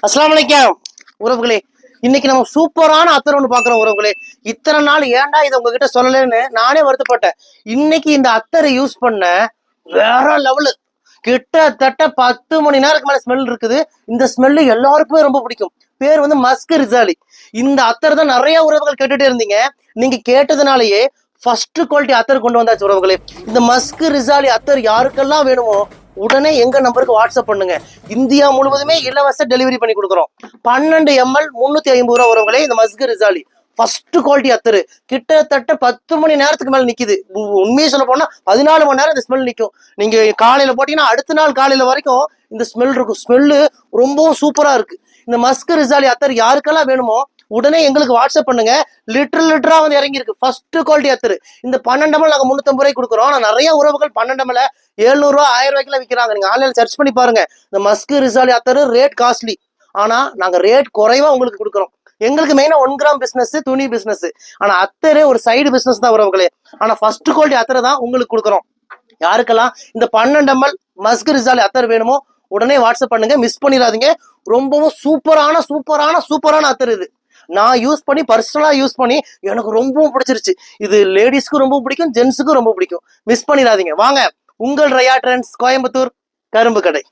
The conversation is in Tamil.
அஸ்ஸலாமு அலைக்கும் உறவுகளே. இன்னைக்கு நம்ம சூப்பரான அத்தர் ஒன்று பாக்குறோம் உறவுகளே. இத்தனை நாள் ஏன்டா இதை உங்ககிட்ட சொல்லலன்னு நானே வருத்தப்பட்டேன். இன்னைக்கு இந்த அத்தரை யூஸ் பண்ண வேற லெவலு. கிட்டத்தட்ட 10 மணி நேரத்துக்கு மேல ஸ்மெல் இருக்குது. இந்த ஸ்மெல்லு எல்லாருக்குமே ரொம்ப பிடிக்கும். பேர் வந்து மஸ்க் ரிசாலி. இந்த அத்தர் தான் நிறைய உறவுகள் கேட்டுட்டே இருந்தீங்க. நீங்க கேட்டதுனாலயே ஃபர்ஸ்ட் குவாலிட்டி அத்தர் கொண்டு வந்தாச்சு உறவுகளே. இந்த மஸ்க் ரிசாலி அத்தர் யாருக்கெல்லாம் வேணுமோ உடனே எங்க நம்பருக்கு வாட்ஸ்அப் பண்ணுங்க. இந்தியா முழுவதுமே இலவச டெலிவரி பண்ணி கொடுக்குறோம். 12 ml 350 ரூபா உறவுகளே. இந்த மஸ்க் ரிசாலி ஃபர்ஸ்ட் குவாலிட்டி அத்தரு கிட்டத்தட்ட 10 மணி நேரத்துக்கு மேல நிக்குது. உண்மையை சொல்ல போனா 14 மணி நேரம் இந்த ஸ்மெல் நிக்கும். நீங்க காலையில போட்டீங்கன்னா அடுத்த நாள் காலையில வரைக்கும் இந்த ஸ்மெல் இருக்கும். ஸ்மெல்லு ரொம்பவும் சூப்பரா இருக்கு. இந்த மஸ்க் ரிசாலி அத்தர் யாருக்கெல்லாம் வேணுமோ உடனே எங்களுக்கு வாட்ஸ்அப் பண்ணுங்க. லிட்டரா வந்து இறங்கி இருக்கு. ஃபர்ஸ்ட் குவாலிட்டி அத்தர். இந்த 12 ml நாங்க 350 ரூபாய்க்கு கொடுக்குறோம். ஆனா நிறைய உறவுகள் 12 ml 700 ரூபா 1000 ரூபாய்க்குலாம் விற்கிறாங்க. நீங்க ஆன்லைன்ல சர்ச் பண்ணி பாருங்க. இந்த மஸ்க் ரிசாலி அத்தர் ரேட் காஸ்ட்லி. ஆனா நாங்க ரேட் குறைவா உங்களுக்கு கொடுக்குறோம். எங்களுக்கு மெயினா 1 கிராம் பிசினஸ், துணி பிசினஸ். ஆனா அத்தரே ஒரு சைடு பிசினஸ் தான் உறவுகளே. ஆனா ஃபர்ஸ்ட் குவாலிட்டி அத்தரை தான் உங்களுக்கு கொடுக்குறோம். யாருக்கெல்லாம் இந்த 12 ml மஸ்க் ரிசாலி அத்தர் வேணுமோ உடனே வாட்ஸ்அப் பண்ணுங்க. மிஸ் பண்ணிடாதீங்க. ரொம்பவும் சூப்பரான அத்தர் இது. நான் யூஸ் பண்ணி பர்சனலா யூஸ் பண்ணி எனக்கு ரொம்பவும் பிடிச்சிருச்சு. இது லேடிஸ்க்கும் ரொம்ப பிடிக்கும், ஜென்ஸுக்கும் ரொம்ப பிடிக்கும். மிஸ் பண்ணிடாதீங்க. வாங்க, உங்கள் ரயா ட்ரெண்ட்ஸ், கோயம்புத்தூர், கரும்பு கடை.